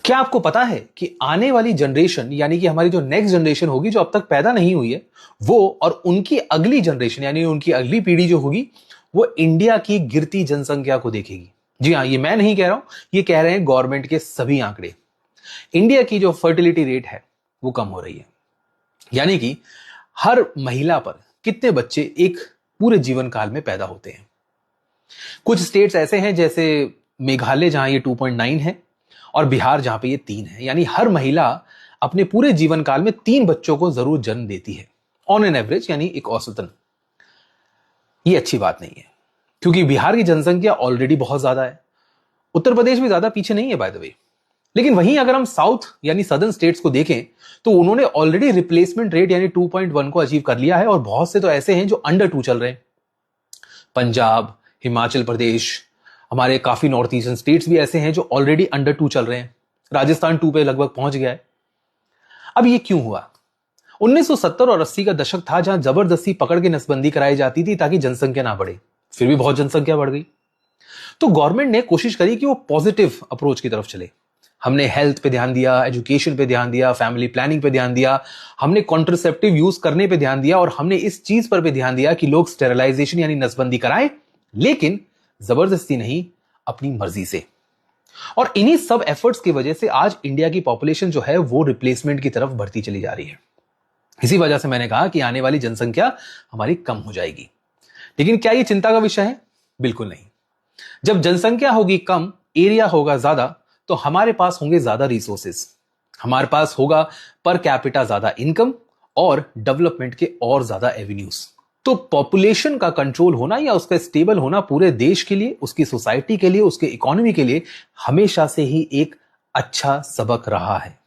क्या आपको पता है कि आने वाली जनरेशन यानी कि हमारी जो नेक्स्ट जनरेशन होगी, जो अब तक पैदा नहीं हुई है, वो और उनकी अगली जनरेशन यानी उनकी अगली पीढ़ी जो होगी, वो इंडिया की गिरती जनसंख्या को देखेगी। जी हां, ये मैं नहीं कह रहा हूं, ये कह रहे हैं गवर्नमेंट के सभी आंकड़े। इंडिया की जो फर्टिलिटी रेट है वो कम हो रही है, यानी कि हर महिला पर कितने बच्चे एक पूरे जीवन काल में पैदा होते हैं। कुछ स्टेट्स ऐसे हैं जैसे मेघालय, जहां ये 2.9 है, और बिहार जहां पे ये 3 है। यानी हर महिला अपने पूरे जीवन काल में 3 बच्चों को जरूर जन्म देती है ऑन एन एवरेज, यानी एक औसतन। ये अच्छी बात नहीं है, क्योंकि बिहार की जनसंख्या ऑलरेडी बहुत ज्यादा है। उत्तर प्रदेश भी ज्यादा पीछे नहीं है बाय द वे। लेकिन वहीं अगर हम साउथ यानी सदर्न स्टेट्स को देखें तो उन्होंने ऑलरेडी रिप्लेसमेंट रेट यानी 2.1 को अचीव कर लिया है, और बहुत से तो ऐसे हैं जो अंडर 2 चल रहे हैं। पंजाब, हिमाचल प्रदेश, हमारे काफी नॉर्थ ईस्टर्न स्टेट्स भी ऐसे हैं जो ऑलरेडी अंडर 2 चल रहे हैं। राजस्थान 2 पे लगभग पहुंच गया है। अब ये क्यों हुआ? 1970 और 80 का दशक था जहां जबरदस्ती पकड़ के नसबंदी कराई जाती थी ताकि जनसंख्या ना बढ़े। फिर भी बहुत जनसंख्या बढ़ गई, तो गवर्नमेंट ने कोशिश करी कि वो पॉजिटिव अप्रोच की तरफ चले। हमने हेल्थ पे ध्यान दिया, एजुकेशन पे ध्यान दिया, फैमिली प्लानिंग पे ध्यान दिया, हमने कॉन्ट्रासेप्टिव यूज करने पे ध्यान दिया, और हमने इस चीज पर भी ध्यान दिया कि लोग स्टेरिलाइजेशन यानी नसबंदी कराएं, लेकिन जबरदस्ती नहीं, अपनी मर्जी से। और इन्हीं सब एफर्ट्स की वजह से आज इंडिया की पॉपुलेशन जो है वो रिप्लेसमेंट की तरफ बढ़ती चली जा रही है। इसी वजह से मैंने कहा कि आने वाली जनसंख्या हमारी कम हो जाएगी। लेकिन क्या यह चिंता का विषय है? बिल्कुल नहीं। जब जनसंख्या होगी कम, एरिया होगा ज्यादा, तो हमारे पास होंगे ज्यादा रिसोर्सेस, हमारे पास होगा पर कैपिटा ज्यादा इनकम और डेवलपमेंट के और ज्यादा एवेन्यूज। तो पॉपुलेशन का कंट्रोल होना या उसका स्टेबल होना पूरे देश के लिए, उसकी सोसाइटी के लिए, उसके इकोनॉमी के लिए हमेशा से ही एक अच्छा सबक रहा है।